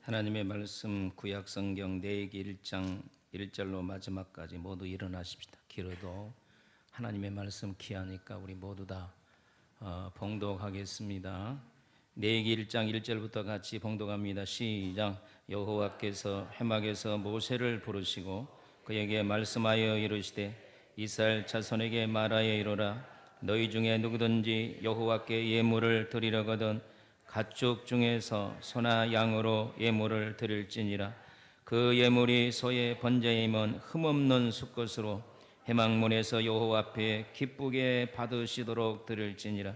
하나님의 말씀 구약 성경 레위기 1장 1절로 마지막까지 모두 일어나십시다. 길어도 하나님의 말씀 귀하니까 우리 모두 다 봉독하겠습니다. 레위기 1장 1절부터 같이 봉독합니다. 시작. 여호와께서 회막에서 모세를 부르시고 그에게 말씀하여 이르시되 이스라엘 자손에게 말하여 이르라. 너희 중에 누구든지 여호와께 예물을 드리려거든 가축 중에서 소나 양으로 예물을 드릴지니라. 그 예물이 소의 번제이면 흠없는 수것으로 회막문에서 여호와 앞에 기쁘게 받으시도록 드릴지니라.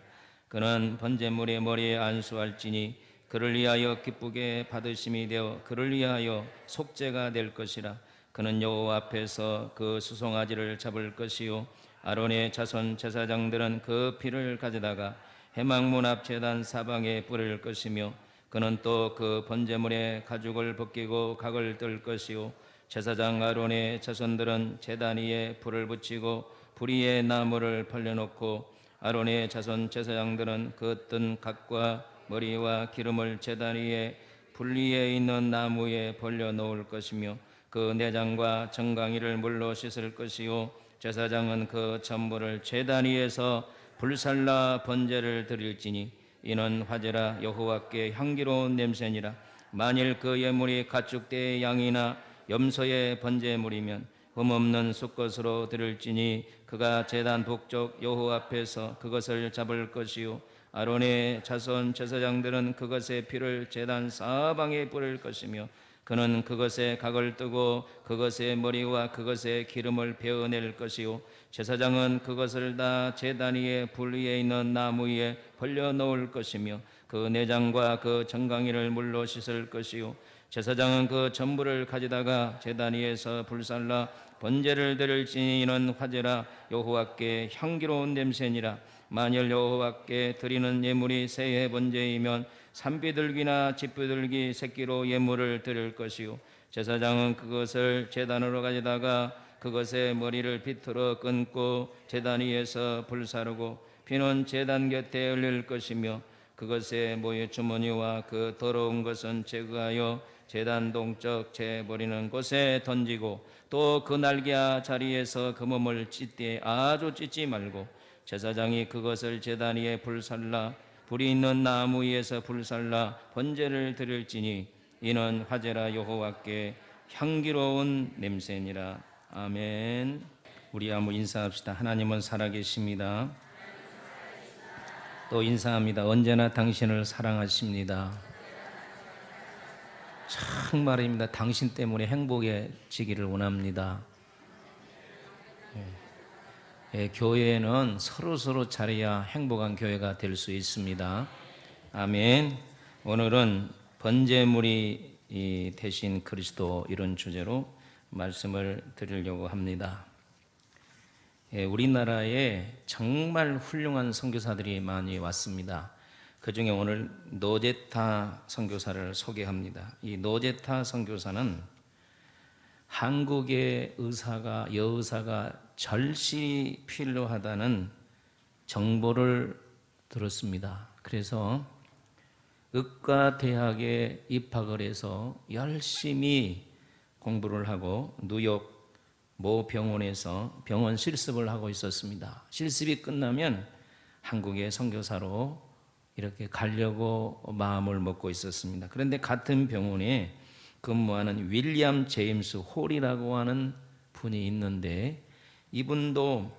그는 번제물의 머리에 안수할지니 그를 위하여 기쁘게 받으심이 되어 그를 위하여 속죄가 될 것이라. 그는 여호와 앞에서 그 수송아지를 잡을 것이요 아론의 자손 제사장들은 그 피를 가져다가 회막문 앞 제단 사방에 뿌릴 것이며 그는 또 그 번제물의 가죽을 벗기고 각을 뜰 것이요 제사장 아론의 자손들은 제단 위에 불을 붙이고 불 위에 나무를 벌려놓고 아론의 자손 제사장들은 그 뜬 각과 머리와 기름을 제단 위에 불 위에 있는 나무에 벌려 놓을 것이며 그 내장과 정강이를 물로 씻을 것이요 제사장은 그 전부를 제단 위에서 불살라 번제를 드릴지니 이는 화제라 여호와께 향기로운 냄새니라. 만일 그 예물이 가축대의 양이나 염소의 번제물이면 흠없는 수것으로 드릴지니 그가 제단 북쪽 여호와 앞에서 그것을 잡을 것이요 아론의 자손 제사장들은 그것의 피를 제단 사방에 뿌릴 것이며 그는 그것에 각을 뜨고 그것의 머리와 그것의 기름을 베어낼 것이요 제사장은 그것을 다 제단 위에 불 위에 있는 나무 위에 벌려 놓을 것이며 그 내장과 그 정강이를 물로 씻을 것이요 제사장은 그 전부를 가져다가 제단 위에서 불살라 번제를 드릴지니 이는 화제라 여호와께 향기로운 냄새니라. 만일 여호와께 드리는 예물이 새해 번제이면 산비둘기나 집비둘기 새끼로 예물을 드릴 것이요 제사장은 그것을 제단으로 가져다가 그것의 머리를 비틀어 끊고 제단 위에서 불사르고 피는 제단 곁에 흘릴 것이며 그것의 모의 주머니와 그 더러운 것은 제거하여 제단 동쪽 재버리는 곳에 던지고 또 그 날개 자리에서 그 몸을 찢되 아주 찢지 말고 제사장이 그것을 제단 위에 불살라 불이 있는 나무 위에서 불살라 번제를 드릴지니 이는 화제라 여호와께 향기로운 냄새니라. 아멘. 우리 한번 인사합시다. 하나님은 살아계십니다. 또 인사합니다. 언제나 당신을 사랑하십니다. 정말입니다. 당신 때문에 행복해지기를 원합니다. 교회는 서로 잘해야 행복한 교회가 될 수 있습니다. 아멘. 오늘은 번제물이 되신 그리스도 이런 주제로 말씀을 드리려고 합니다. 우리나라에 정말 훌륭한 선교사들이 많이 왔습니다. 그 중에 오늘 노제타 선교사를 소개합니다. 이 노제타 선교사는 한국의 여의사가 절실히 필요하다는 정보를 들었습니다. 그래서 의과대학에 입학을 해서 열심히 공부를 하고 뉴욕 모 병원에서 병원 실습을 하고 있었습니다. 실습이 끝나면 한국의 선교사로 이렇게 가려고 마음을 먹고 있었습니다. 그런데 같은 병원에 근무하는 윌리엄 제임스 홀이라고 하는 분이 있는데 이분도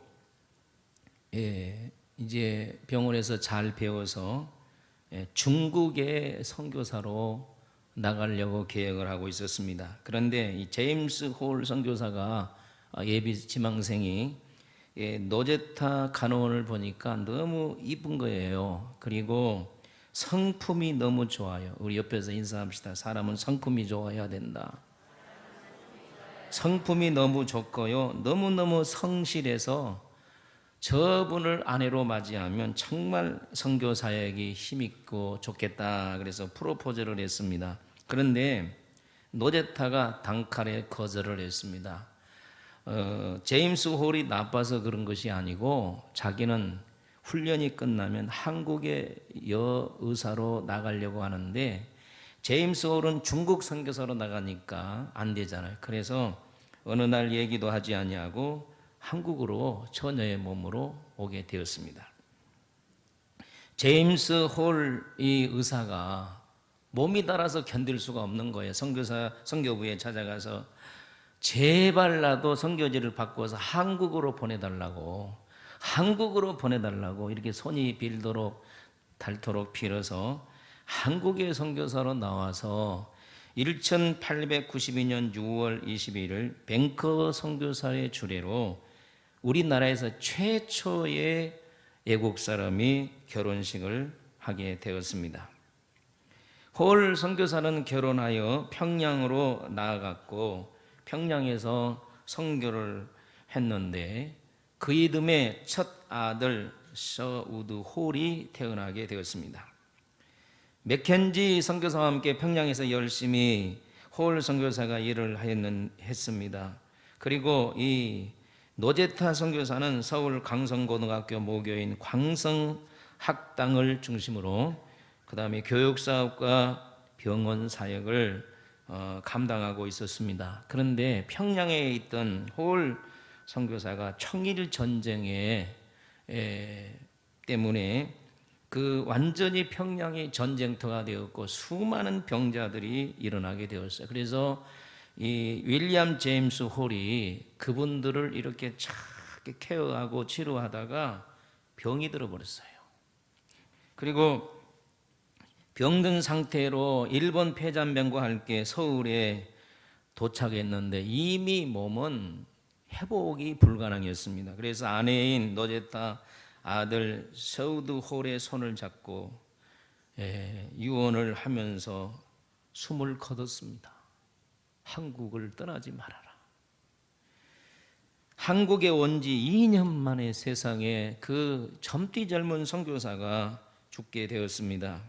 이제 병원에서 잘 배워서 중국의 선교사로 나가려고 계획을 하고 있었습니다. 그런데 이 제임스 홀 선교사가 예비 지망생이 노제타 간호원을 보니까 너무 이쁜 거예요. 그리고 성품이 너무 좋아요. 우리 옆에서 인사합시다. 사람은 성품이 좋아야 된다. 성품이 너무 좋고요. 너무너무 성실해서 저분을 아내로 맞이하면 정말 선교 사역이 힘있고 좋겠다. 그래서 프로포즈를 했습니다. 그런데 노제타가 단칼에 거절을 했습니다. 제임스 홀이 나빠서 그런 것이 아니고 자기는 훈련이 끝나면 한국의 여의사로 나가려고 하는데 제임스 홀은 중국 선교사로 나가니까 안 되잖아요. 그래서 어느 날 얘기도 하지 아니하고 한국으로 처녀의 몸으로 오게 되었습니다. 제임스 홀 이 의사가 몸이 달아서 견딜 수가 없는 거예요. 선교부에 찾아가서 제발 나도 선교지를 바꿔서 한국으로 보내달라고 이렇게 손이 빌도록 닳도록 빌어서 한국의 선교사로 나와서 1892년 6월 21일 밴커 선교사의 주례로 우리나라에서 최초의 애국 사람이 결혼식을 하게 되었습니다. 홀 선교사는 결혼하여 평양으로 나아갔고 평양에서 선교를 했는데 그 이듬해 첫 아들 셔우드 홀이 태어나게 되었습니다. 맥켄지 선교사와 함께 평양에서 열심히 홀 선교사가 일을 했습니다. 그리고 이 노제타 선교사는 서울 강성고등학교 모교인 광성학당을 중심으로 그 다음에 교육사업과 병원 사역을 감당하고 있었습니다. 그런데 평양에 있던 홀 선교사가 청일 전쟁에 때문에 그 완전히 평양이 전쟁터가 되었고 수많은 병자들이 일어나게 되었어요. 그래서 이 윌리엄 제임스 홀이 그분들을 이렇게 잘 케어하고 치료하다가 병이 들어버렸어요. 그리고 병든 상태로 일본 폐잔병과 함께 서울에 도착했는데 이미 몸은 회복이 불가능했습니다. 그래서 아내인 노제타 아들 셔우드 홀의 손을 잡고 유언을 하면서 숨을 거뒀습니다. 한국을 떠나지 말아라. 한국에 온 지 2년 만에 세상에 그 젊디 젊은 선교사가 죽게 되었습니다.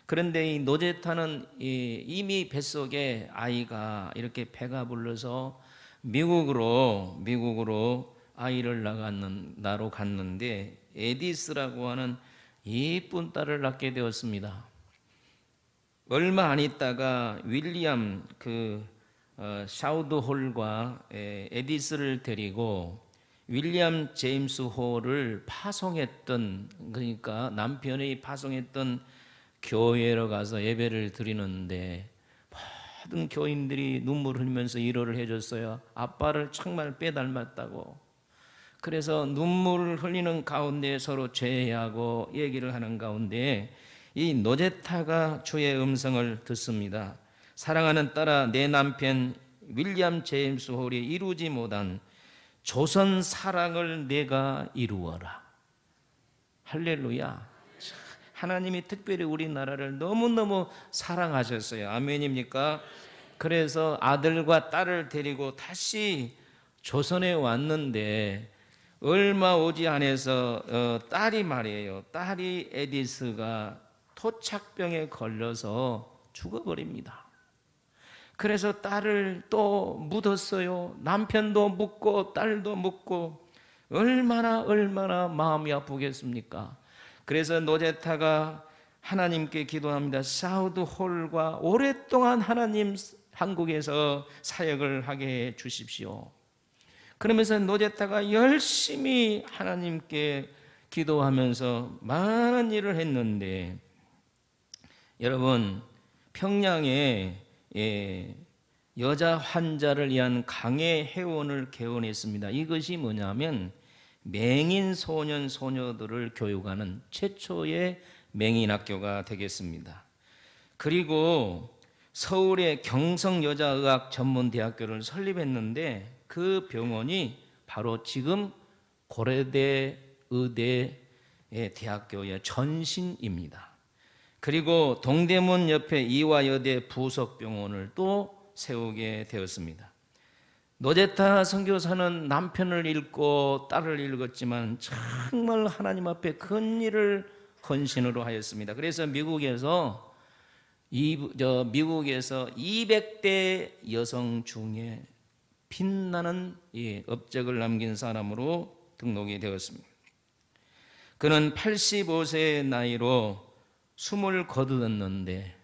그런데 이 노제타는 이미 뱃속에 아이가 이렇게 배가 불러서 미국으로 아이를 나로 갔는데 에디스라고 하는 예쁜 딸을 낳게 되었습니다. 얼마 안 있다가 윌리엄 샤우드 홀과 에디스를 데리고 윌리엄 제임스 홀을 그러니까 남편이 파송했던 교회로 가서 예배를 드리는데 모든 교인들이 눈물 흘리면서 위로를 해줬어요. 아빠를 정말 빼닮았다고. 그래서 눈물 흘리는 가운데 서로 죄하고 얘기를 하는 가운데 이 노제타가 주의 음성을 듣습니다. 사랑하는 딸아, 내 남편 윌리엄 제임스 홀이 이루지 못한 조선 사랑을 내가 이루어라. 할렐루야. 하나님이 특별히 우리나라를 너무너무 사랑하셨어요. 아멘입니까? 그래서 아들과 딸을 데리고 다시 조선에 왔는데 얼마 오지 않아서 딸이 에디스가 토착병에 걸려서 죽어버립니다. 그래서 딸을 또 묻었어요. 남편도 묻고 딸도 묻고 얼마나 마음이 아프겠습니까? 그래서 노제타가 하나님께 기도합니다. 샤우드 홀과 오랫동안 하나님 한국에서 사역을 하게 해 주십시오. 그러면서 노제타가 열심히 하나님께 기도하면서 많은 일을 했는데 여러분 평양에 여자 환자를 위한 강해 회원을 개원했습니다. 이것이 뭐냐면 맹인 소년 소녀들을 교육하는 최초의 맹인 학교가 되겠습니다. 그리고 서울의 경성여자의학 전문대학교를 설립했는데 그 병원이 바로 지금 고려대 의대 대학교의 전신입니다. 그리고 동대문 옆에 이화여대 부속병원을 또 세우게 되었습니다. 노제타 선교사는 남편을 잃고 딸을 잃었지만 정말 하나님 앞에 큰 일을 헌신으로 하였습니다. 그래서 미국에서 200대 여성 중에 빛나는 업적을 남긴 사람으로 등록이 되었습니다. 그는 85세의 나이로 숨을 거두었는데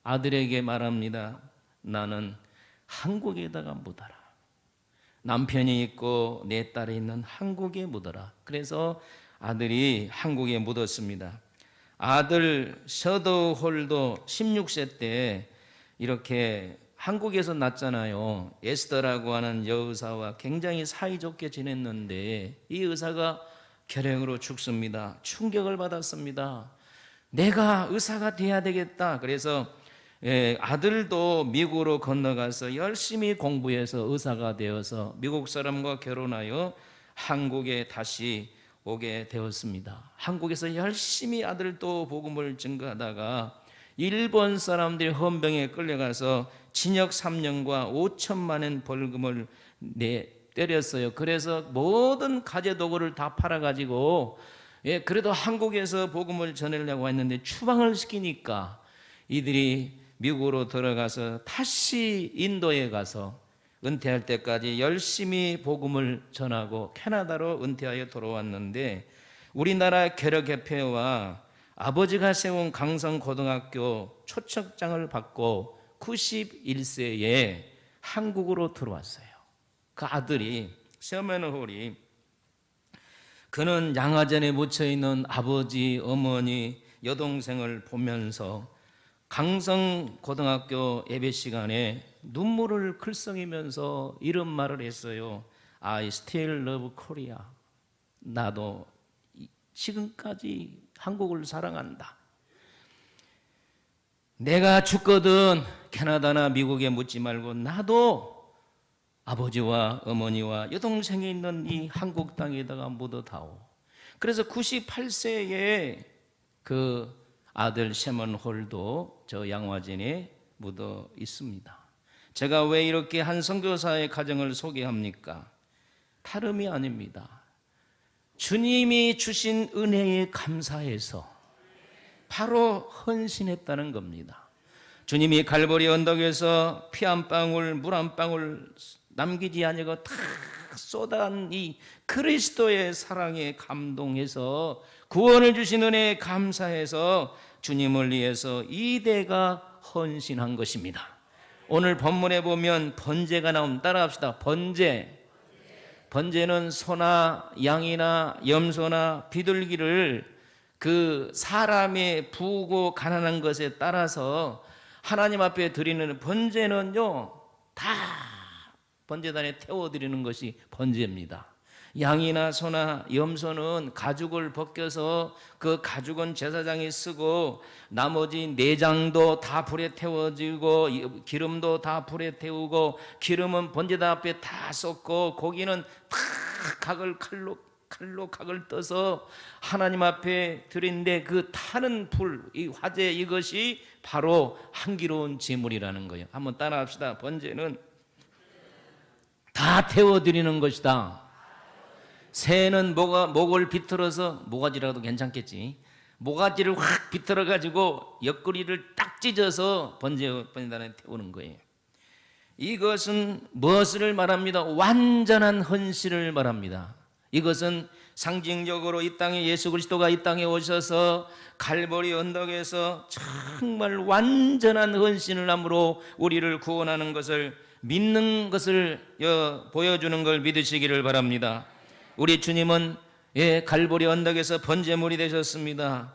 아들에게 말합니다. 나는 한국에다가 묻어라. 남편이 있고 내 딸이 있는 한국에 묻어라. 그래서 아들이 한국에 묻었습니다. 아들 셔더홀도 16세 때 이렇게 한국에서 났잖아요. 에스더라고 하는 여의사와 굉장히 사이좋게 지냈는데 이 의사가 결핵으로 죽습니다. 충격을 받았습니다. 내가 의사가 돼야 되겠다. 그래서 아들도 미국으로 건너가서 열심히 공부해서 의사가 되어서 미국 사람과 결혼하여 한국에 다시 오게 되었습니다. 한국에서 열심히 아들도 복음을 증거하다가 일본 사람들이 헌병에 끌려가서 징역 3년과 5천만 원 벌금을 때렸어요. 그래서 모든 가재도구를 다 팔아가지고 그래도 한국에서 복음을 전하려고 했는데 추방을 시키니까 이들이 미국으로 들어가서 다시 인도에 가서 은퇴할 때까지 열심히 복음을 전하고 캐나다로 은퇴하여 돌아왔는데 우리나라 개력협회와 아버지가 세운 강성고등학교 초청장을 받고 91세에 한국으로 들어왔어요. 그 아들이 셔먼 홀이 그는 양화전에 묻혀있는 아버지, 어머니, 여동생을 보면서 강성고등학교 예배 시간에 눈물을 글썽이면서 이런 말을 했어요. I still love Korea. 나도 지금까지 한국을 사랑한다. 내가 죽거든 캐나다나 미국에 묻지 말고 나도 아버지와 어머니와 여동생이 있는 이 한국 땅에다가 묻어다오. 그래서 98세에 그 아들 셔먼 홀도 저 양화진에 묻어 있습니다. 제가 왜 이렇게 한 선교사의 가정을 소개합니까? 다름이 아닙니다. 주님이 주신 은혜에 감사해서 바로 헌신했다는 겁니다. 주님이 갈보리 언덕에서 피 한 방울 물 한 방울 남기지 아니고 다 쏟아한 이 그리스도의 사랑에 감동해서 구원을 주신 은혜에 감사해서 주님을 위해서 이대가 헌신한 것입니다. 오늘 본문에 보면 번제가 나옵니다. 따라합시다. 번제. 번제는 소나 양이나 염소나 비둘기를 그 사람의 부고 가난한 것에 따라서 하나님 앞에 드리는 번제는요 다 번제단에 태워드리는 것이 번제입니다. 양이나 소나 염소는 가죽을 벗겨서 그 가죽은 제사장이 쓰고 나머지 내장도 다 불에 태워지고 기름도 다 불에 태우고 기름은 번제단 앞에 다 쏟고 고기는 다 각을 칼로 각을 떠서 하나님 앞에 드린데 그 타는 불, 이 화제 이것이 바로 향기로운 제물이라는 거예요. 한번 따라합시다. 번제는 다 태워드리는 것이다. 새는 목을 비틀어서 모가지라도 괜찮겠지. 모가지를 확 비틀어 가지고 옆구리를 딱 찢어서 번제단에 태우는 거예요. 이것은 무엇을 말합니다? 완전한 헌신을 말합니다. 이것은 상징적으로 이 땅에 예수 그리스도가 이 땅에 오셔서 갈보리 언덕에서 정말 완전한 헌신을 함으로 우리를 구원하는 것을 믿는 것을 보여주는 걸 믿으시기를 바랍니다. 우리 주님은 갈보리 언덕에서 번제물이 되셨습니다.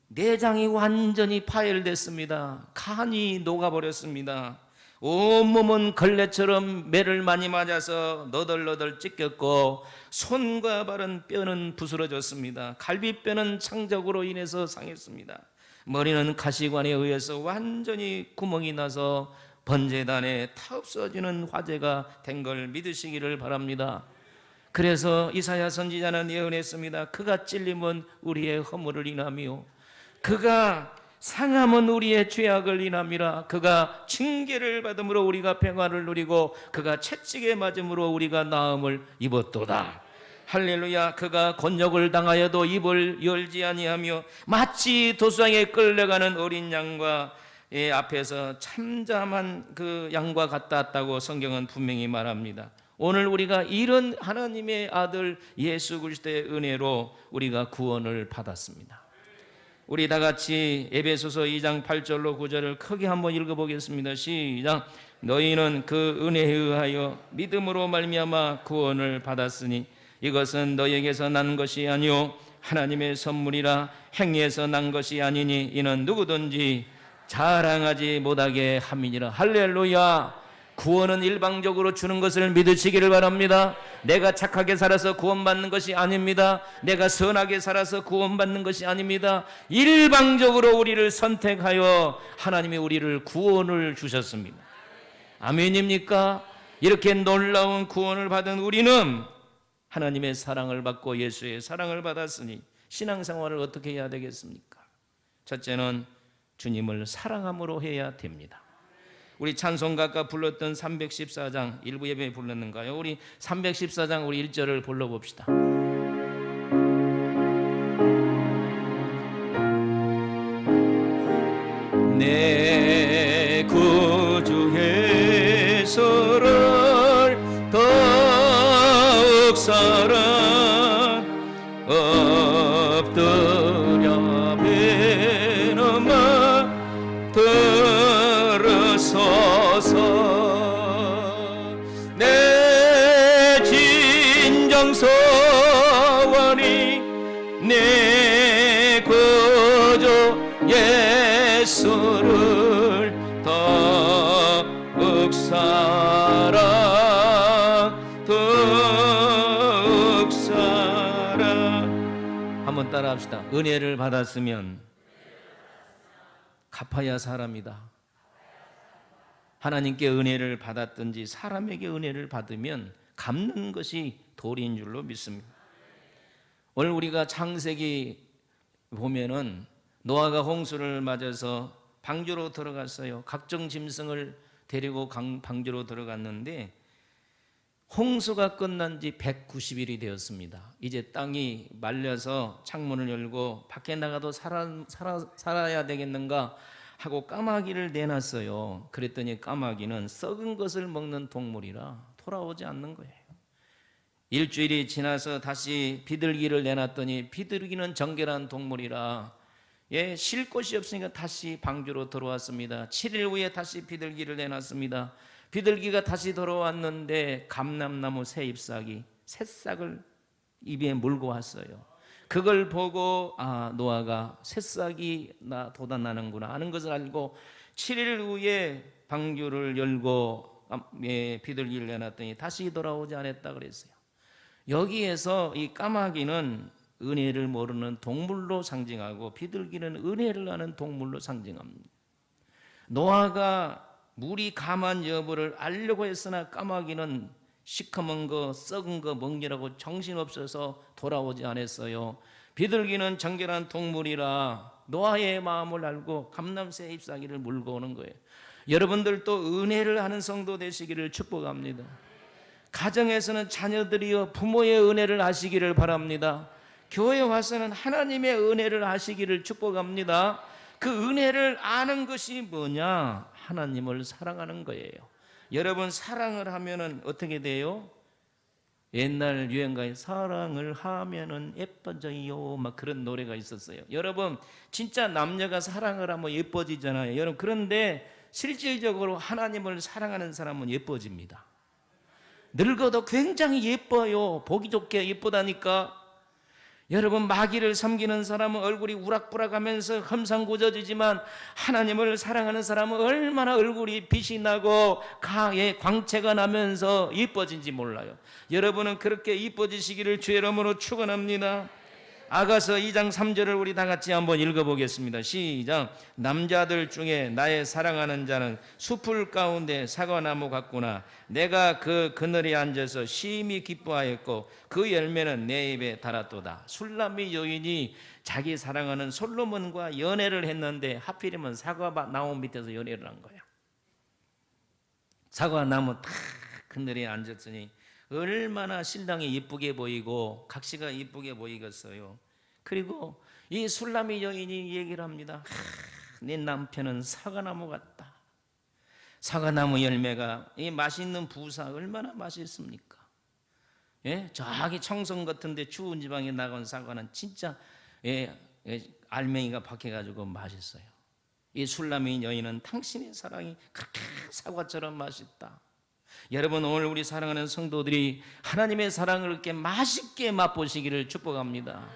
내장이 완전히 파열됐습니다. 간이 녹아버렸습니다. 온몸은 걸레처럼 매를 많이 맞아서 너덜너덜 찢겼고 손과 발은 뼈는 부스러졌습니다. 갈비뼈는 창적으로 인해서 상했습니다. 머리는 가시관에 의해서 완전히 구멍이 나서 번제단에 타 없어지는 화제가 된 걸 믿으시기를 바랍니다. 그래서 이사야 선지자는 예언했습니다. 그가 찔림은 우리의 허물을 인하며 그가 상함은 우리의 죄악을 인함이라. 그가 징계를 받음으로 우리가 평화를 누리고 그가 채찍에 맞음으로 우리가 나음을 입었도다. 할렐루야. 그가 곤욕을 당하여도 입을 열지 아니하며 마치 도수장에 끌려가는 어린 양과 앞에서 참잠한 그 양과 같았다고 성경은 분명히 말합니다. 오늘 우리가 이런 하나님의 아들 예수 그리스도의 은혜로 우리가 구원을 받았습니다. 우리 다 같이 에베소서 2장 8절로 9절을 크게 한번 읽어보겠습니다. 시작. 너희는 그 은혜에 의하여 믿음으로 말미암아 구원을 받았으니 이것은 너희에게서 난 것이 아니요 하나님의 선물이라. 행위에서 난 것이 아니니 이는 누구든지 자랑하지 못하게 함이니라. 할렐루야. 구원은 일방적으로 주는 것을 믿으시기를 바랍니다. 내가 착하게 살아서 구원받는 것이 아닙니다. 내가 선하게 살아서 구원받는 것이 아닙니다. 일방적으로 우리를 선택하여 하나님이 우리를 구원을 주셨습니다. 아멘입니까? 이렇게 놀라운 구원을 받은 우리는 하나님의 사랑을 받고 예수의 사랑을 받았으니 신앙생활을 어떻게 해야 되겠습니까? 첫째는 주님을 사랑함으로 해야 됩니다. 우리 찬송가가 불렀던 314장 일부 예배에 불렀는가요? 우리 314장 우리 1절을 불러봅시다. 내 구주 예수를 더욱 사랑 엎드려 베너마 들으소서. 내 진정 소원이 내 구주 예수를 더욱 사랑 더욱 사랑. 한번 따라합시다. 은혜를 받았으면 갚아야 사람이다. 하나님께 은혜를 받았든지 사람에게 은혜를 받으면 갚는 것이 도리인 줄로 믿습니다. 오늘 우리가 창세기 보면은 노아가 홍수를 맞아서 방주로 들어갔어요. 각종 짐승을 데리고 방주로 들어갔는데 홍수가 끝난 지 190일이 되었습니다. 이제 땅이 말려서 창문을 열고 밖에 나가도 살아야 되겠는가 하고 까마귀를 내놨어요. 그랬더니 까마귀는 썩은 것을 먹는 동물이라 돌아오지 않는 거예요. 일주일이 지나서 다시 비둘기를 내놨더니 비둘기는 정결한 동물이라 쉴 곳이 없으니까 다시 방주로 들어왔습니다. 7일 후에 다시 비둘기를 내놨습니다. 비둘기가 다시 돌아왔는데 감람나무 새 잎사귀 새싹을 입에 물고 왔어요. 그걸 보고 노아가 새싹이 돋아나는구나 하는 것을 알고 7일 후에 방주를 열고 비둘기를 내놨더니 다시 돌아오지 않았다 그랬어요. 여기에서 이 까마귀는 은혜를 모르는 동물로 상징하고 비둘기는 은혜를 아는 동물로 상징합니다. 노아가 물이 감한 여부를 알려고 했으나 까마귀는 시커먼 거 썩은 거 먹느라고 정신없어서 돌아오지 않았어요. 비둘기는 정결한 동물이라 노아의 마음을 알고 감람새 잎사귀를 물고 오는 거예요. 여러분들도 은혜를 하는 성도 되시기를 축복합니다. 가정에서는 자녀들이여 부모의 은혜를 아시기를 바랍니다. 교회에 와서는 하나님의 은혜를 아시기를 축복합니다. 그 은혜를 아는 것이 뭐냐? 하나님을 사랑하는 거예요. 여러분 사랑을 하면은 어떻게 돼요? 옛날 유행가에 사랑을 하면은 예뻐져요 막 그런 노래가 있었어요. 여러분 진짜 남녀가 사랑을 하면 예뻐지잖아요. 여러분 그런데 실질적으로 하나님을 사랑하는 사람은 예뻐집니다. 늙어도 굉장히 예뻐요. 보기 좋게 예쁘다니까. 여러분 마귀를 섬기는 사람은 얼굴이 우락부락하면서 험상궂어지지만 하나님을 사랑하는 사람은 얼마나 얼굴이 빛이 나고 광채가 나면서 예뻐진지 몰라요. 여러분은 그렇게 예뻐지시기를 주의 이름으로 축원합니다. 아가서 2장 3절을 우리 다 같이 한번 읽어보겠습니다. 시작. 남자들 중에 나의 사랑하는 자는 숲을 가운데 사과나무 같구나. 내가 그 그늘에 앉아서 심히 기뻐하였고 그 열매는 내 입에 달았도다. 술람미 여인이 자기 사랑하는 솔로몬과 연애를 했는데 하필이면 사과나무 밑에서 연애를 한 거야. 사과나무 딱 그늘에 앉았으니 얼마나 신랑이 이쁘게 보이고 각시가 이쁘게 보이겠어요. 그리고 이 술람이 여인이 얘기를 합니다. 내 남편은 사과나무 같다. 사과나무 열매가 이 맛있는 부사 얼마나 맛있습니까? 예? 저기 청송 같은데 추운 지방에 나간 사과는 진짜 알맹이가 박혀가지고 맛있어요. 이 술라미 여인은 당신의 사랑이 그렇게 사과처럼 맛있다. 여러분, 오늘 우리 사랑하는 성도들이 하나님의 사랑을 이렇게 맛있게 맛보시기를 축복합니다.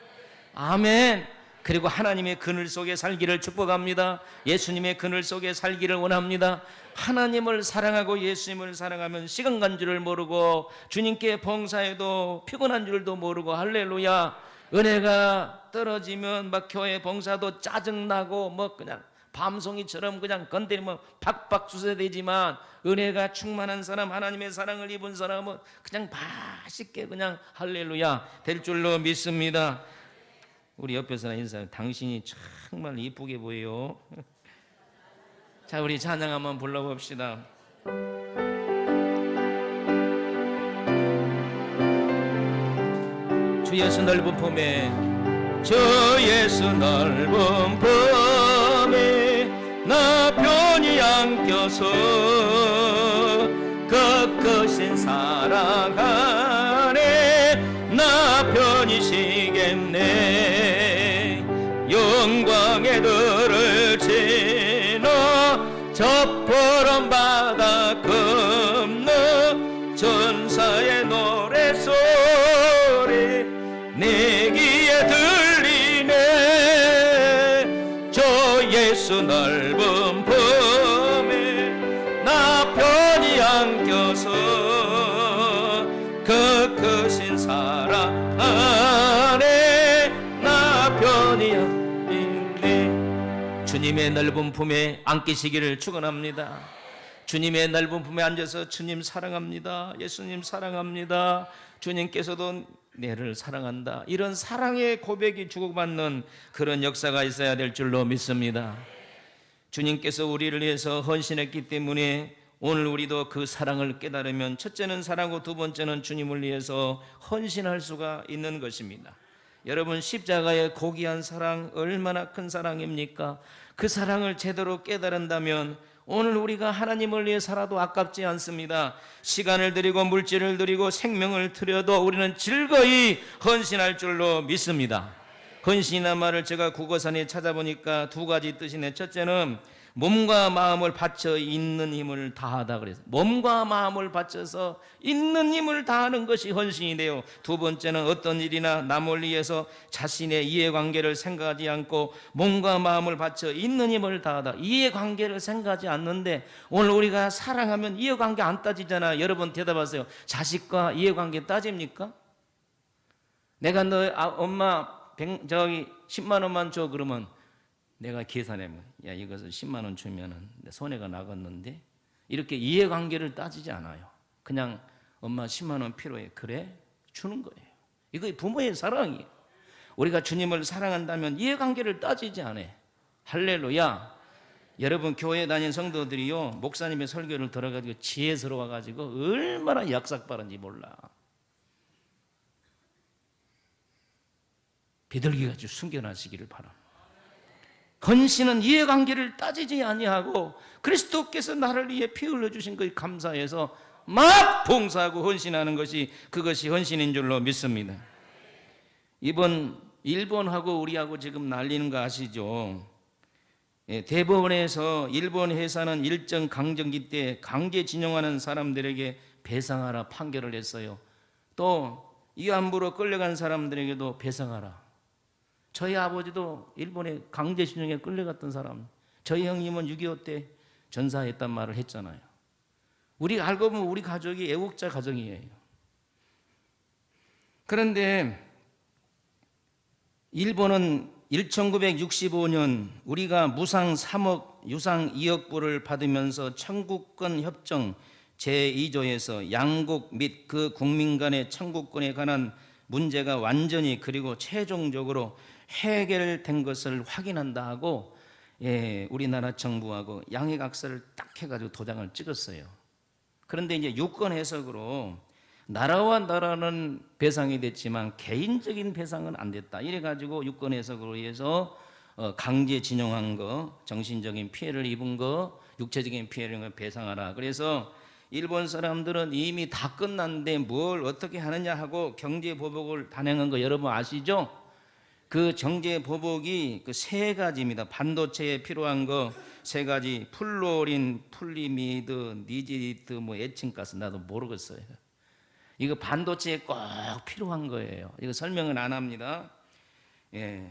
아멘. 그리고 하나님의 그늘 속에 살기를 축복합니다. 예수님의 그늘 속에 살기를 원합니다. 하나님을 사랑하고 예수님을 사랑하면 시간 간 줄을 모르고 주님께 봉사해도 피곤한 줄도 모르고 할렐루야. 은혜가 떨어지면 막 교회 봉사도 짜증나고 뭐 그냥 밤송이처럼 그냥 건드리면 박박 수세되지만 은혜가 충만한 사람, 하나님의 사랑을 입은 사람은 그냥 맛있게 그냥 할렐루야 될 줄로 믿습니다. 우리 옆에 사람 인사해. 당신이 정말 이쁘게 보여요. 자, 우리 찬양 한번 불러봅시다. 주 예수 넓은 품에, 주 예수 넓은 품에 나 편히 안겨서 꺾으신 사랑 안에 나 편히 쉬겠네. 영광의 들을 지나 저 푸른 바다 건너 전사의 노래소리 내 귀에 들리네. 저 예수 넓은 품에 나 편히 안겨서 그 크신 사랑 안에 나 편히 있네. 주님의 넓은 품에 안기시기를 축원합니다. 주님의 넓은 품에 앉아서 주님 사랑합니다. 예수님 사랑합니다. 주님께서도 내를 사랑한다. 이런 사랑의 고백이 주고받는 그런 역사가 있어야 될 줄로 믿습니다. 주님께서 우리를 위해서 헌신했기 때문에 오늘 우리도 그 사랑을 깨달으면 첫째는 사랑하고 두 번째는 주님을 위해서 헌신할 수가 있는 것입니다. 여러분, 십자가의 고귀한 사랑 얼마나 큰 사랑입니까? 그 사랑을 제대로 깨달은다면 오늘 우리가 하나님을 위해 살아도 아깝지 않습니다. 시간을 드리고 물질을 드리고 생명을 드려도 우리는 즐거이 헌신할 줄로 믿습니다. 헌신이란 말을 제가 국어산에 찾아보니까 두 가지 뜻이네. 첫째는 몸과 마음을 바쳐 있는 힘을 다하다 그래서 몸과 마음을 바쳐서 있는 힘을 다하는 것이 헌신이래요. 두 번째는 어떤 일이나 남을 위해서 자신의 이해관계를 생각하지 않고 몸과 마음을 바쳐 있는 힘을 다하다. 이해관계를 생각하지 않는데 오늘 우리가 사랑하면 이해관계 안 따지잖아. 여러분 대답하세요. 자식과 이해관계 따집니까? 내가 너 엄마 10만 원만 줘 그러면 내가 계산하면 야 이것을 10만 원 주면은 내 손해가 나겠는데 이렇게 이해관계를 따지지 않아요. 그냥 엄마 10만 원 필요해. 그래? 주는 거예요. 이거 부모의 사랑이에요. 우리가 주님을 사랑한다면 이해관계를 따지지 않아요. 할렐루야. 여러분 교회 다닌 성도들이요 목사님의 설교를 들어가지고 지혜스러워가지고 얼마나 약삭빠른지 몰라. 비둘기같이 숨겨놔시기를 바랍니다. 헌신은 이해관계를 따지지 아니하고 그리스도께서 나를 위해 피 흘려주신 것을 감사해서 막 봉사하고 헌신하는 것이 그것이 헌신인 줄로 믿습니다. 이번 일본하고 우리하고 지금 난리는 거 아시죠? 대법원에서 일본 회사는 일정 강점기 때 강제징용하는 사람들에게 배상하라 판결을 했어요. 또 위안부로 끌려간 사람들에게도 배상하라. 저희 아버지도 일본에 강제징용에 끌려갔던 사람, 저희 형님은 6.25 때 전사했단 말을 했잖아요. 우리 알고 보면 우리 가족이 애국자 가정이에요. 그런데 일본은 1965년 우리가 무상 3억, 유상 2억 불을 받으면서 청구권 협정 제2조에서 양국 및 그 국민 간의 청구권에 관한 문제가 완전히 그리고 최종적으로 해결된 것을 확인한다 하고 우리나라 정부하고 양해각서를 딱 해가지고 도장을 찍었어요. 그런데 이제 유권 해석으로 나라와 나라는 배상이 됐지만 개인적인 배상은 안 됐다. 이래가지고 유권 해석으로 해서 강제징용한 거, 정신적인 피해를 입은 거, 육체적인 피해를 배상하라. 그래서 일본 사람들은 이미 다 끝났는데 뭘 어떻게 하느냐 하고 경제보복을 단행한 거 여러분 아시죠? 그 정제 보복이 그 세 가지입니다. 반도체에 필요한 거 세 가지: 플로린, 풀리미드, 니지리트, 뭐 에칭가스, 나도 모르겠어요. 이거 반도체에 꼭 필요한 거예요. 이거 설명은 안 합니다. 예.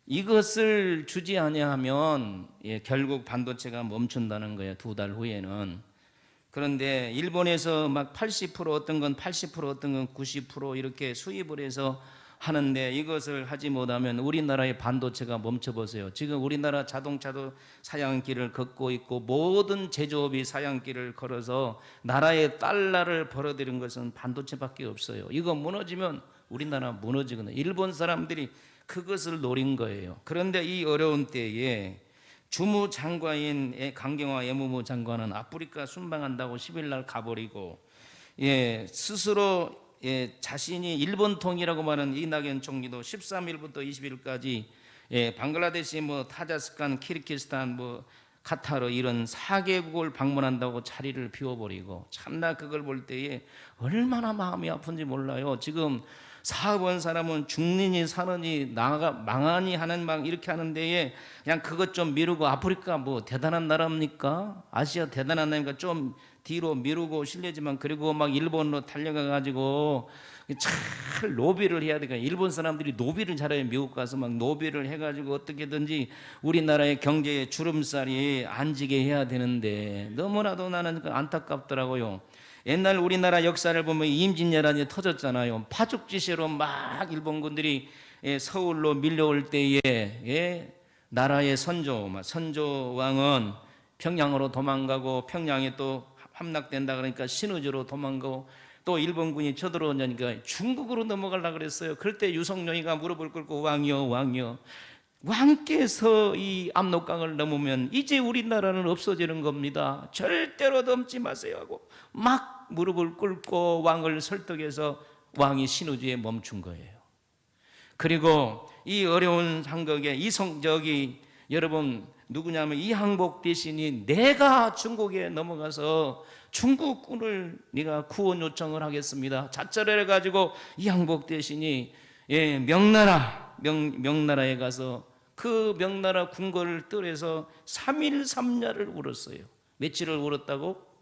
이것을 주지 아니하면 결국 반도체가 멈춘다는 거예요. 2달 후에는. 그런데 일본에서 막 80% 어떤 건 80% 어떤 건 90% 이렇게 수입을 해서 하는데 이것을 하지 못하면 우리나라의 반도체가 멈춰보세요. 지금 우리나라 자동차도 사양길을 걷고 있고 모든 제조업이 사양길을 걸어서 나라의 달러를 벌어들인 것은 반도체밖에 없어요. 이거 무너지면 우리나라 무너지거든요. 일본 사람들이 그것을 노린 거예요. 그런데 이 어려운 때에 주무장관인 강경화 외무부 장관은 아프리카 순방한다고 10일 날 가버리고, 스스로 자신이 일본통이라고 말하는 이낙연 총리도 13일부터 20일까지 방글라데시, 뭐 타자스칸, 키르기스탄, 뭐 카타르 이런 4개국을 방문한다고 자리를 비워버리고, 참나 그걸 볼 때에 얼마나 마음이 아픈지 몰라요. 지금 사업한 사람은 죽느니 사느니 망하니 하는 막 이렇게 하는 데에 그냥 그것 좀 미루고, 아프리카 뭐 대단한 나라입니까? 아시아 대단한 나라니까 좀 뒤로 미루고 실례지만, 그리고 막 일본으로 달려가 가지고 잘 노비를 해야 되니까, 일본 사람들이 노비를 잘해요. 미국 가서 막 노비를 해가지고 어떻게든지 우리나라의 경제의 주름살이 안 지게 해야 되는데 너무나도 나는 안타깝더라고요. 옛날 우리나라 역사를 보면 임진왜란이 터졌잖아요. 파죽지세로 막 일본군들이 서울로 밀려올 때에 나라의 선조왕은 평양으로 도망가고, 평양에 또 함락된다 그러니까 신의주로 도망가고, 또 일본군이 쳐들어오니까 중국으로 넘어가려고 그랬어요. 그럴 때 유성룡이가 무릎을 꿇고 왕이여 왕이여, 왕께서 이 압록강을 넘으면 이제 우리나라는 없어지는 겁니다. 절대로 넘지 마세요 하고 막 무릎을 꿇고 왕을 설득해서 왕이 신의주에 멈춘 거예요. 그리고 이 어려운 상극에 여러분 누구냐면 이항복 대신이 내가 중국에 넘어가서 중국군을 네가 구원 요청을 하겠습니다. 자처를 해가지고 이항복 대신이 명나라에 가서 그 명나라 궁궐을 뜰에서 3일 3야를 울었어요. 며칠을 울었다고?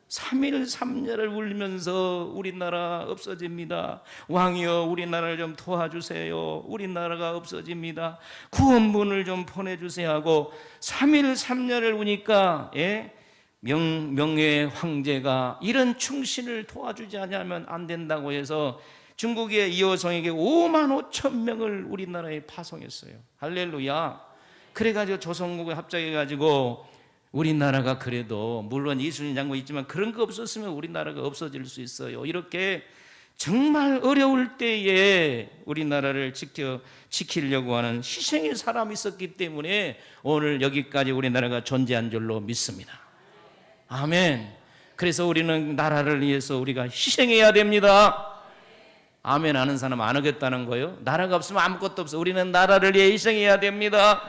3일 3야를 울면서 우리나라 없어집니다. 왕이여 우리나라를 좀 도와주세요. 우리나라가 없어집니다. 구원문을 좀 보내주세요 하고 3일 3야를 우니까 명예 황제가 이런 충신을 도와주지 않으면 안 된다고 해서 중국의 이호성에게 5만 5천 명을 우리나라에 파송했어요. 할렐루야. 그래가지고 조선국에 합작해가지고 우리나라가, 그래도 물론 이순신 장군 있지만 그런 거 없었으면 우리나라가 없어질 수 있어요. 이렇게 정말 어려울 때에 우리나라를 지키려고 하는 희생의 사람이 있었기 때문에 오늘 여기까지 우리나라가 존재한 줄로 믿습니다. 아멘. 그래서 우리는 나라를 위해서 우리가 희생해야 됩니다. 아멘 하는 사람 안 하겠다는 거예요? 나라가 없으면 아무것도 없어. 우리는 나라를 위해 희생해야 됩니다.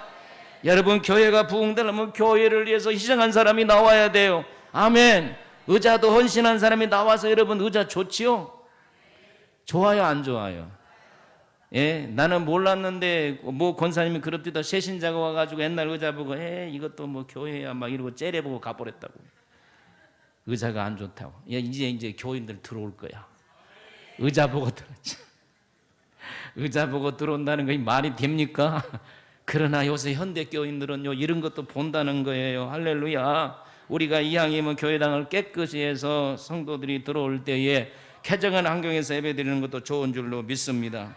여러분, 교회가 부흥되려면 교회를 위해서 희생한 사람이 나와야 돼요. 아멘. 의자도 헌신한 사람이 나와서, 여러분 의자 좋지요? 좋아요 안 좋아요? 나는 몰랐는데 뭐 권사님이 그럽디다 새신자가 와가지고 옛날 의자 보고 이것도 뭐 교회야 막 이러고 째려보고 가버렸다고. 의자가 안 좋다고. 이제 교인들 들어올 거야. 의자 보고 들었지. 의자 보고 들어온다는 거 말이 됩니까? 그러나 요새 현대 교인들은요 이런 것도 본다는 거예요. 할렐루야. 우리가 이왕이면 교회당을 깨끗이 해서 성도들이 들어올 때에 쾌정한 환경에서 예배드리는 것도 좋은 줄로 믿습니다.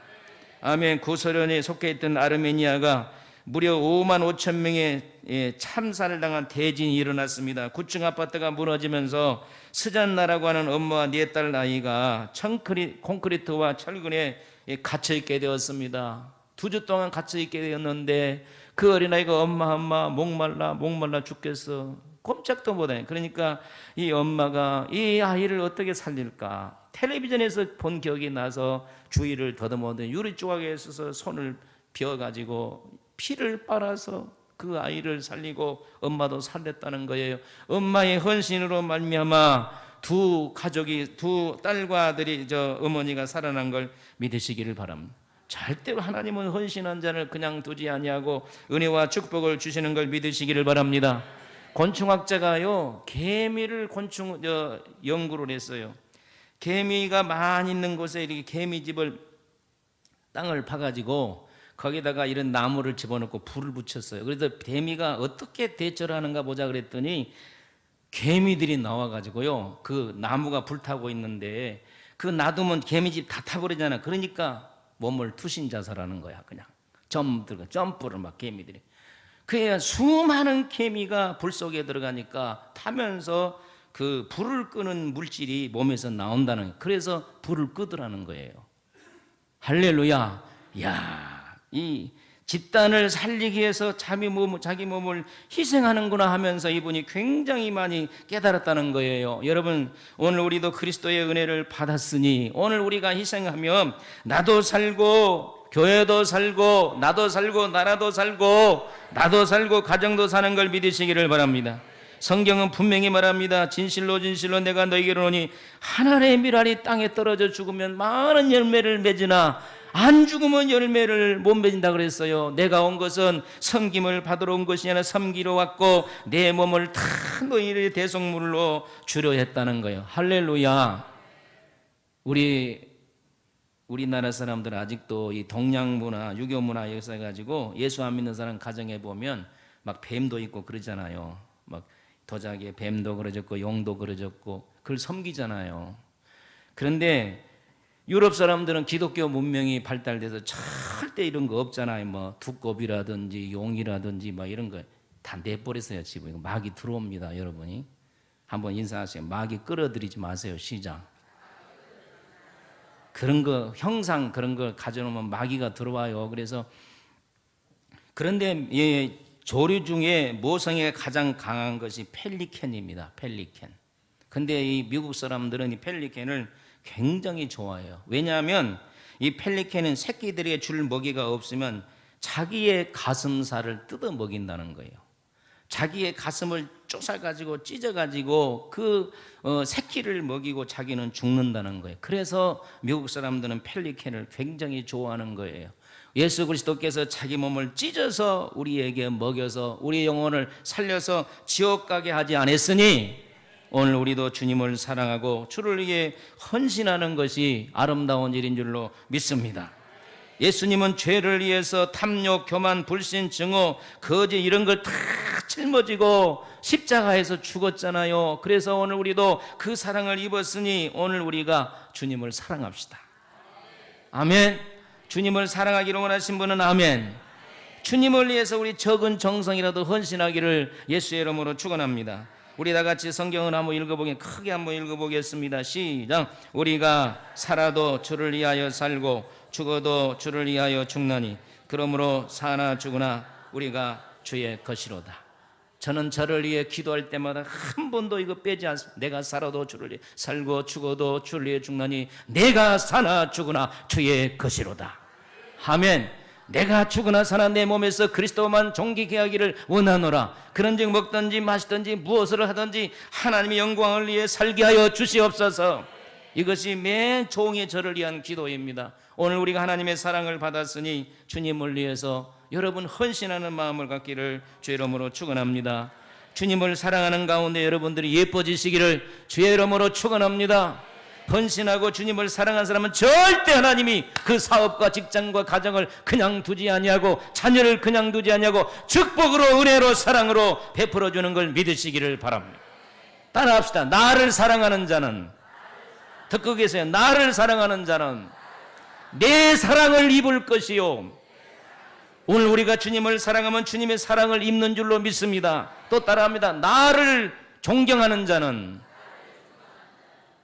아멘. 구소련에 속해 있던 아르메니아가 무려 5만 5천 명의 참사를 당한 대진이 일어났습니다. 9층 아파트가 무너지면서 스잔나라고 하는 엄마와 4딸 아이가 콘크리트와 철근에 갇혀있게 되었습니다. 2주 동안 갇혀있게 되었는데 그 어린아이가 엄마 목말라 죽겠어. 꼼짝도 못해. 그러니까 이 엄마가 이 아이를 어떻게 살릴까, 텔레비전에서 본 기억이 나서 주위를 더듬었는데 유리 조각에 있어서 손을 비어가지고 피를 빨아서 그 아이를 살리고 엄마도 살렸다는 거예요. 엄마의 헌신으로 말미암아 두 딸과 아들이 어머니가 살아난 걸 믿으시기를 바랍니다. 절대로 하나님은 헌신한 자를 그냥 두지 아니하고 은혜와 축복을 주시는 걸 믿으시기를 바랍니다. 곤충학자가요, 개미를 연구를 했어요. 개미가 많이 있는 곳에 이렇게 개미집을 땅을 파가지고 거기다가 이런 나무를 집어넣고 불을 붙였어요. 그래서 개미가 어떻게 대처를 하는가 보자 그랬더니 개미들이 나와가지고요, 그 나무가 불타고 있는데 그 놔두면 개미집 다 타버리잖아. 그러니까 몸을 투신 자살하는 거야. 그냥 점프를 막 개미들이. 그래야 수많은 개미가 불 속에 들어가니까 타면서 그 불을 끄는 물질이 몸에서 나온다는 거예요. 그래서 불을 끄더라는 거예요. 할렐루야. 야, 이 집단을 살리기 위해서 자기 몸을 희생하는구나 하면서 이분이 굉장히 많이 깨달았다는 거예요. 여러분, 오늘 우리도 그리스도의 은혜를 받았으니 오늘 우리가 희생하면 나도 살고 교회도 살고 나도 살고 나라도 살고 나도 살고 가정도 사는 걸 믿으시기를 바랍니다. 성경은 분명히 말합니다. 진실로 내가 너희에게 이르노니 하늘의 밀알이 땅에 떨어져 죽으면 많은 열매를 맺으나 안 죽으면 열매를 못 맺는다 그랬어요. 내가 온 것은 섬김을 받으러 온 것이 아니라 섬기러 왔고 내 몸을 다 너희의 대속물로 주려 했다는 거예요. 할렐루야. 우리나라 사람들은 아직도 이 동양 문화, 유교 문화 역사 가지고 예수 안 믿는 사람 가정에 보면 막 뱀도 있고 그러잖아요. 막 도자기에 뱀도 그려졌고 용도 그려졌고 그걸 섬기잖아요. 그런데 유럽 사람들은 기독교 문명이 발달돼서 절대 이런 거 없잖아요. 뭐 두꺼비라든지 용이라든지 막 이런 거 다 내버렸어요. 집에 마귀 들어옵니다. 여러분이 한번 인사하세요. 마귀 끌어들이지 마세요. 시작. 그런 거 형상 그런 걸 가져놓으면 마귀가 들어와요. 그래서 그런데 조류 중에 모성애가 가장 강한 것이 펠리캔입니다. 펠리캔. 근데 이 미국 사람들은 이 펠리캔을 굉장히 좋아해요. 왜냐하면 이 펠리캔은 새끼들에게 줄 먹이가 없으면 자기의 가슴살을 뜯어 먹인다는 거예요. 자기의 가슴을 쪼사가지고 찢어가지고 그 새끼를 먹이고 자기는 죽는다는 거예요. 그래서 미국 사람들은 펠리캔을 굉장히 좋아하는 거예요. 예수 그리스도께서 자기 몸을 찢어서 우리에게 먹여서 우리의 영혼을 살려서 지옥 가게 하지 않았으니 오늘 우리도 주님을 사랑하고 주를 위해 헌신하는 것이 아름다운 일인 줄로 믿습니다. 예수님은 죄를 위해서 탐욕, 교만, 불신, 증오, 거짓 이런 걸 다 짊어지고 십자가에서 죽었잖아요. 그래서 오늘 우리도 그 사랑을 입었으니 오늘 우리가 주님을 사랑합시다. 아멘. 주님을 사랑하기를 원하신 분은 아멘. 주님을 위해서 우리 적은 정성이라도 헌신하기를 예수의 이름으로 축원합니다. 우리 다 같이 성경을 한번 크게 한번 읽어보겠습니다. 시작. 우리가 살아도 주를 위하여 살고 죽어도 주를 위하여 죽나니 그러므로 사나 죽으나 우리가 주의 것이로다. 저는 저를 위해 기도할 때마다 한 번도 이거 빼지 않습니다. 내가 살아도 주를 위해 살고 죽어도 주를 위해 죽나니 내가 사나 죽으나 주의 것이로다. 아멘. 내가 죽으나 사나 내 몸에서 그리스도만 존귀케 하기를 원하노라. 그런즉 먹든지 마시든지 무엇을 하든지 하나님의 영광을 위해 살게 하여 주시옵소서. 이것이 매 종의 저를 위한 기도입니다. 오늘 우리가 하나님의 사랑을 받았으니 주님을 위해서 여러분 헌신하는 마음을 갖기를 주의 이름으로 축원합니다. 주님을 사랑하는 가운데 여러분들이 예뻐지시기를 주의 이름으로 축원합니다. 헌신하고 주님을 사랑한 사람은 절대 하나님이 그 사업과 직장과 가정을 그냥 두지 아니하고 자녀를 그냥 두지 아니하고 축복으로 은혜로 사랑으로 베풀어 주는 걸 믿으시기를 바랍니다. 따라합시다. 나를 사랑하는 자는, 듣고 계세요? 나를 사랑하는 자는 내 사랑을 입을 것이요. 오늘 우리가 주님을 사랑하면 주님의 사랑을 입는 줄로 믿습니다. 또 따라합니다. 나를 존경하는 자는,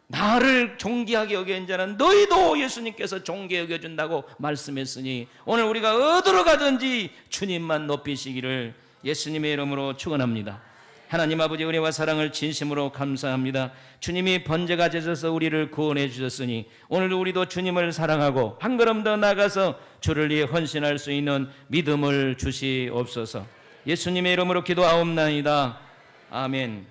나를 존귀하게 여기는 자는 너희도 예수님께서 존귀하게 여겨준다고 말씀했으니 오늘 우리가 어디로 가든지 주님만 높이시기를 예수님의 이름으로 축원합니다. 하나님 아버지 은혜와 사랑을 진심으로 감사합니다. 주님이 번제가 되셔서 우리를 구원해 주셨으니 오늘도 우리도 주님을 사랑하고 한 걸음 더 나가서 주를 위해 헌신할 수 있는 믿음을 주시옵소서. 예수님의 이름으로 기도하옵나이다. 아멘.